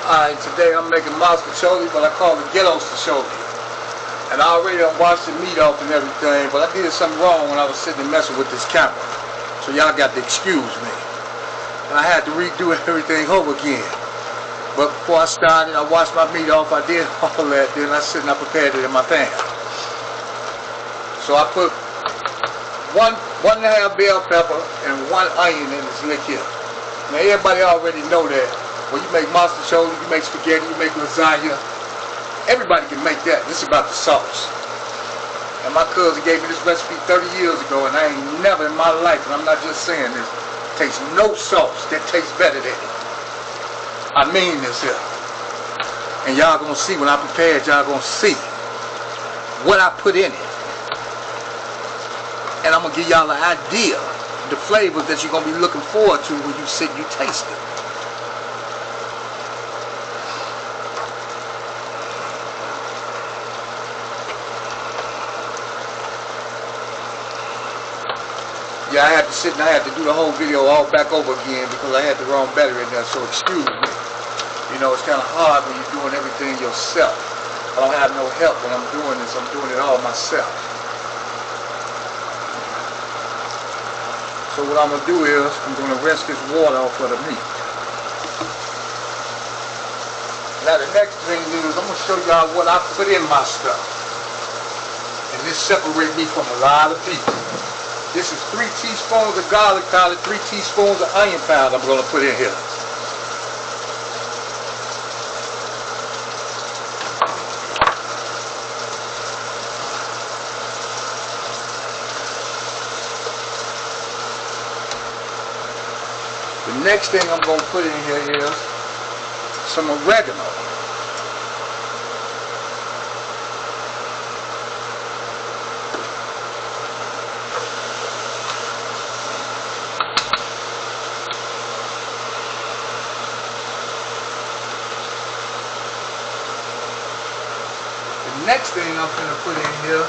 Alright, today I'm making Mostaccioli, but I call it Ghetto-Staccioli. And I already done washed the meat off and everything, but I did something wrong when I was sitting and messing with this camera. So y'all got to excuse me. And I had to redo everything over again. But before I started, I washed my meat off, I did all that, then I sit and I prepared it in my pan. So I put one and a half bell pepper and 1 onion in this lick here. Now everybody already know that. When you make Mostaccioli, you make spaghetti, you make lasagna. Everybody can make that. This is about the sauce. And my cousin gave me this recipe 30 years ago, and I ain't never in my life, and I'm not just saying this, tastes no sauce that tastes better than it. I mean this here. And y'all gonna see when I prepare it, y'all gonna see what I put in it. And I'm gonna give y'all an idea, the flavors that you're gonna be looking forward to when you sit and you taste it. Yeah, I had to sit and I had to do the whole video all back over again because I had the wrong battery in there, so excuse me. You know, it's kind of hard when you're doing everything yourself. I don't have no help when I'm doing this. I'm doing it all myself. So what I'm going to do is, I'm going to rinse this water off of the meat. Now the next thing is, I'm going to show y'all what I put in my stuff. And this separates me from a lot of people. This is 3 teaspoons of garlic powder, 3 teaspoons of onion powder I'm going to put in here. The next thing I'm going to put in here is some oregano. Next thing I'm going to put in here,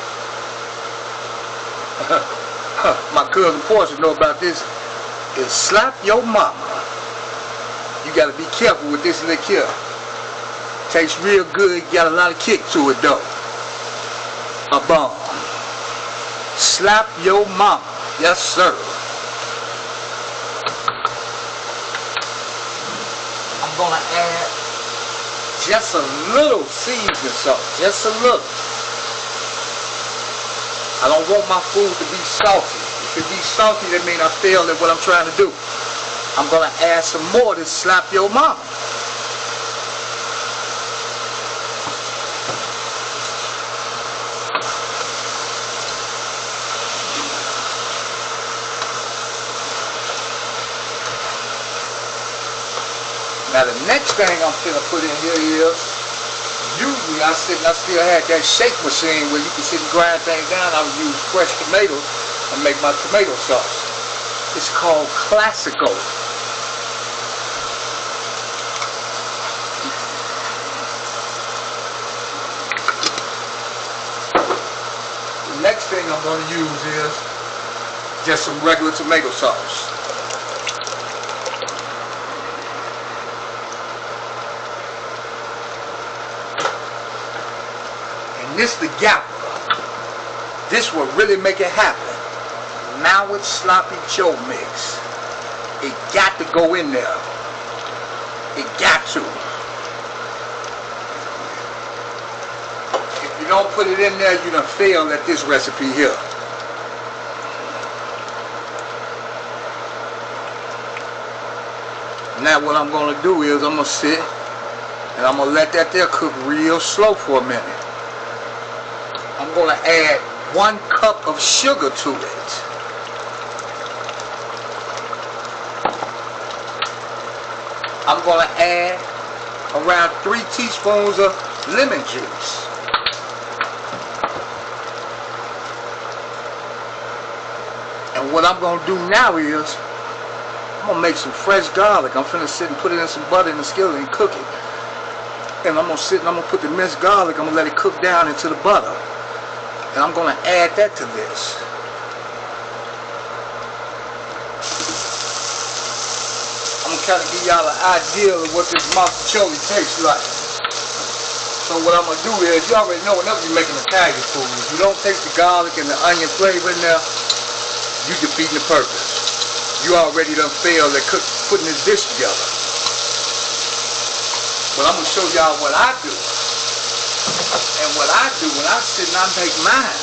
my cousin Portia know about this, is slap your mama. You got to be careful with this lick here. Tastes real good, got a lot of kick to it though. A bomb. Slap your mama. Yes sir. I'm going to add just a little seasoning salt, just a little. I don't want my food to be salty. If it be salty, that means I failed at what I'm trying to do. I'm going to add some more to slap your mama. Now the next thing I'm finna put in here is, usually I sit and I still had that shake machine where you can sit and grind things down. I would use fresh tomatoes and make my tomato sauce. It's called Classico. The next thing I'm going to use is just some regular tomato sauce. This the gap. This will really make it happen. Now it's Sloppy Joe mix. It got to go in there. It got to. If you don't put it in there, you done failed at this recipe here. Now what I'm going to do is I'm going to sit and I'm going to let that there cook real slow for a minute. I'm going to add 1 cup of sugar to it. I'm going to add around 3 teaspoons of lemon juice. And what I'm going to do now is, I'm going to make some fresh garlic. I'm finna sit and put it in some butter in the skillet and cook it. And I'm going to sit and I'm going to put the minced garlic, I'm going to let it cook down into the butter. And I'm going to add that to this. kind of give y'all an idea of what this Mostaccioli tastes like. So what I'm gonna do is, you already know whenever you're making Italian food, if you don't taste the garlic and the onion flavor in there, you defeating the purpose. You already done failed at putting this dish together. But I'm gonna show y'all what I do. And what I do when I sit and I make mine,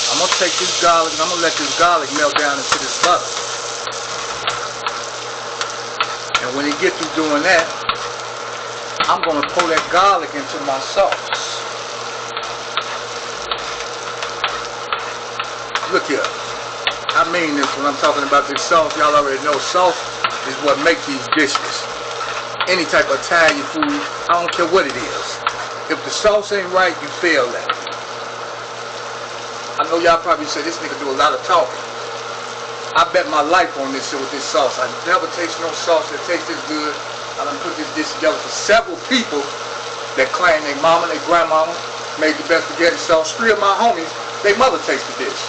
I'm gonna take this garlic and I'm gonna let this garlic melt down into this butter. And when it gets through doing that, I'm gonna pour that garlic into my sauce. Look here. I mean this when I'm talking about this sauce. Y'all already know sauce is what makes these dishes. Any type of Italian food, I don't care what it is. If the sauce ain't right, you fail at it. I know y'all probably say this nigga do a lot of talking. I bet my life on this shit with this sauce. I never taste no sauce that tastes this good. I done put this dish together for several people that claim their mama, their grandmama made the best spaghetti sauce. 3 of my homies, their mother tasted this.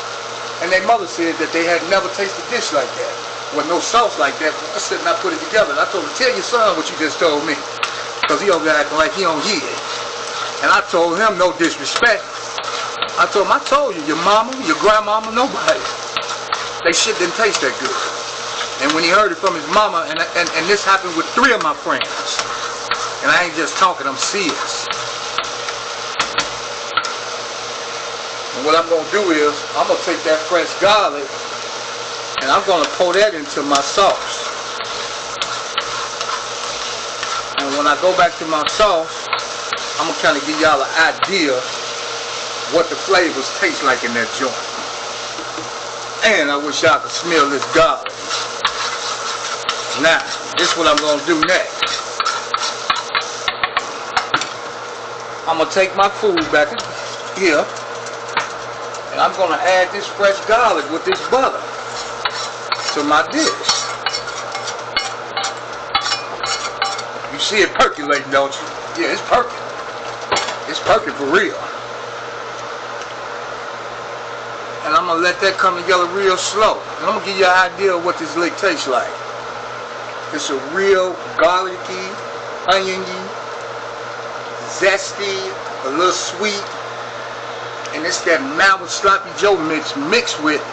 And their mother said that they had never tasted dish like that. With no sauce like that. I said and I put it together. And I told him, tell your son what you just told me. Because he over there acting like he don't hear it. And I told him, no disrespect. I told him, I told you, your mama, your grandmama, nobody. They shit didn't taste that good. And when he heard it from his mama, and this happened with 3 of my friends. And I ain't just talking, I'm serious. And what I'm going to do is, I'm going to take that fresh garlic, and I'm going to pour that into my sauce. And when I go back to my sauce, I'm going to kind of give y'all an idea what the flavors taste like in that joint. And I wish y'all could smell this garlic. Now, this is what I'm going to do next. I'm going to take my food back here, and I'm going to add this fresh garlic with this butter to my dish. You see it percolating, don't you? Yeah, it's perking. It's perking for real. And I'm going to let that come together real slow. And I'm going to give you an idea of what this lick tastes like. It's a real garlicky, oniony, zesty, a little sweet. And it's that mild sloppy Joe mix mixed with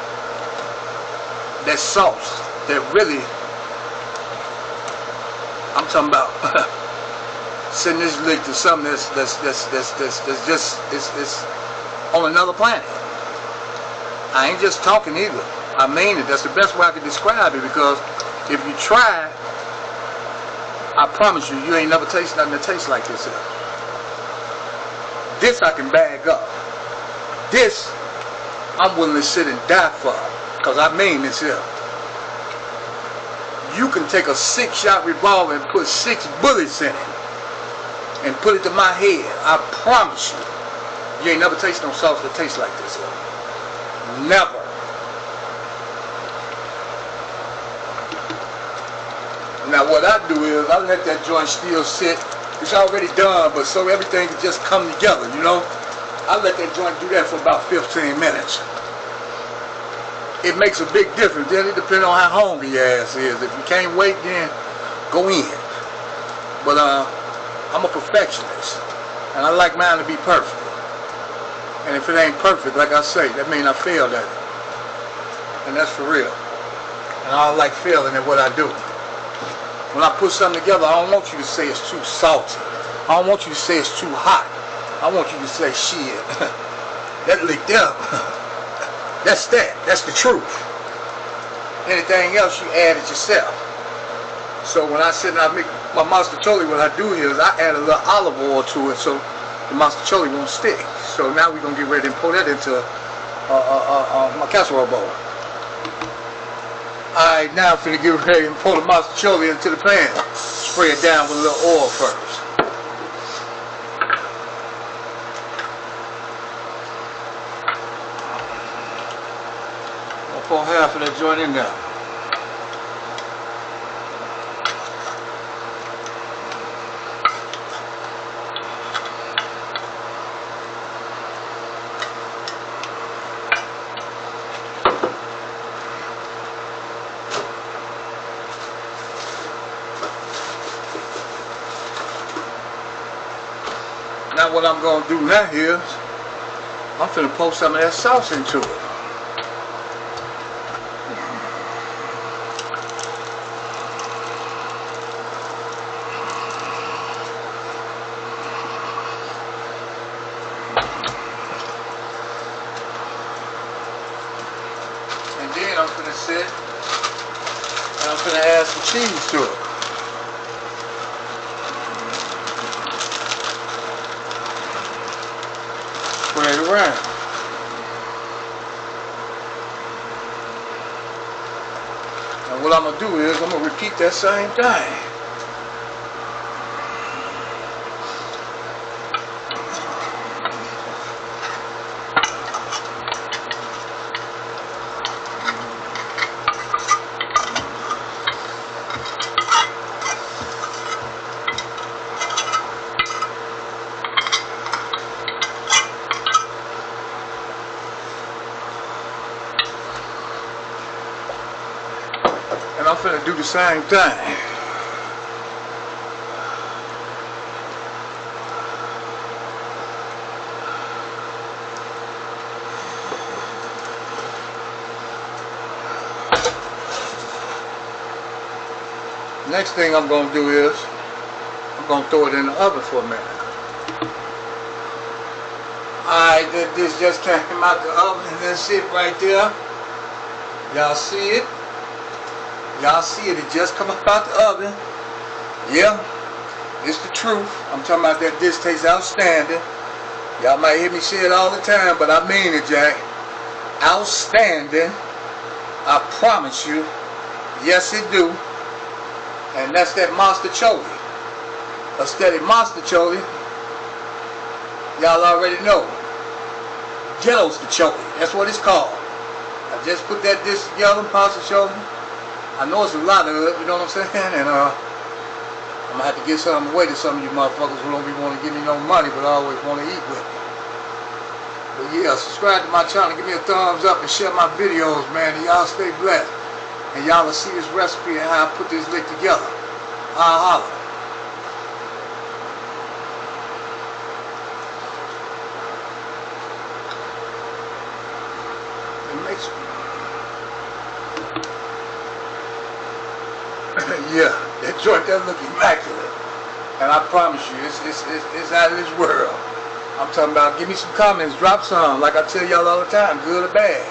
that sauce that really, I'm talking about sending this lick to something that's just, it's on another planet. I ain't just talking either. I mean it. That's the best way I can describe it, because if you try, I promise you, you ain't never tasted nothing that tastes like this. This I can bag up. This, I'm willing to sit and die for, because I mean this here. You can take a 6-shot revolver and put 6 bullets in it and put it to my head. I promise you, you ain't never tasted no sauce that tastes like this here. Never. Now what I do is I let that joint still sit. It's already done, but so everything can just come together, you know. I let that joint do that for about 15 minutes. It makes a big difference. Then it depends on how hungry your ass is. If you can't wait, then go in. But I'm a perfectionist, and I like mine to be perfect. And if it ain't perfect, like I say, that means I failed at it. And that's for real. And I don't like failing at what I do. When I put something together, I don't want you to say it's too salty. I don't want you to say it's too hot. I want you to say, shit, that licked up. That's that. That's the truth. Anything else, you add it yourself. So when I sit and I make my Mostaccioli, what I do is I add a little olive oil to it so the Mostaccioli won't stick. So now we're going to get ready and pour that into my casserole bowl. Alright, now I'm finna get ready and pour the Mostaccioli into the pan. Spray it down with a little oil first. I'll pour half of that joint in there. now what I'm gonna do now is I'm finna pour some of that sauce into it. And then I'm finna sit and I'm finna add some cheese to it. Spread it around. And what I'm gonna do is I'm gonna repeat that same thing. And I'm finna do the same thing. Next thing I'm gonna do is I'm gonna throw it in the oven for a minute. Alright, this just came out the oven and that's it right there. Y'all see it? Y'all see it, it just come up out the oven. Yeah, it's the truth. I'm talking about that this tastes outstanding. Y'all might hear me say it all the time, but I mean it, Jack. Outstanding. I promise you. Yes, it do. And that's that Mostaccioli. A steady Mostaccioli. Y'all already know. Mostaccioli. That's what it's called. I just put that dish together, Mostaccioli. I know it's a lot of it, you know what I'm saying? And I'm gonna have to get something away to some of you motherfuckers who don't be want to give me no money, but I always want to eat with me. But yeah, subscribe to my channel, give me a thumbs up, and share my videos, man. And y'all stay blessed. And y'all will see this recipe and how I put this lick together. I'll holler. It makes yeah, that joint that look immaculate. And I promise you, it's out of this world. I'm talking about, give me some comments, drop some, like I tell y'all all the time, good or bad.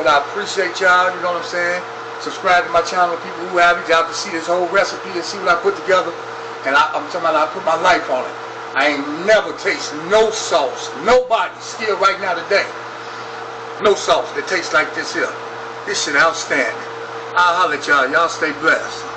But I appreciate y'all, you know what I'm saying? Subscribe to my channel, people who have it, y'all can see this whole recipe and see what I put together. And I'm talking about, I put my life on it. I ain't never tasted no sauce, nobody, still right now today, no sauce that tastes like this here. This shit outstanding. I'll holler at y'all. Y'all stay blessed.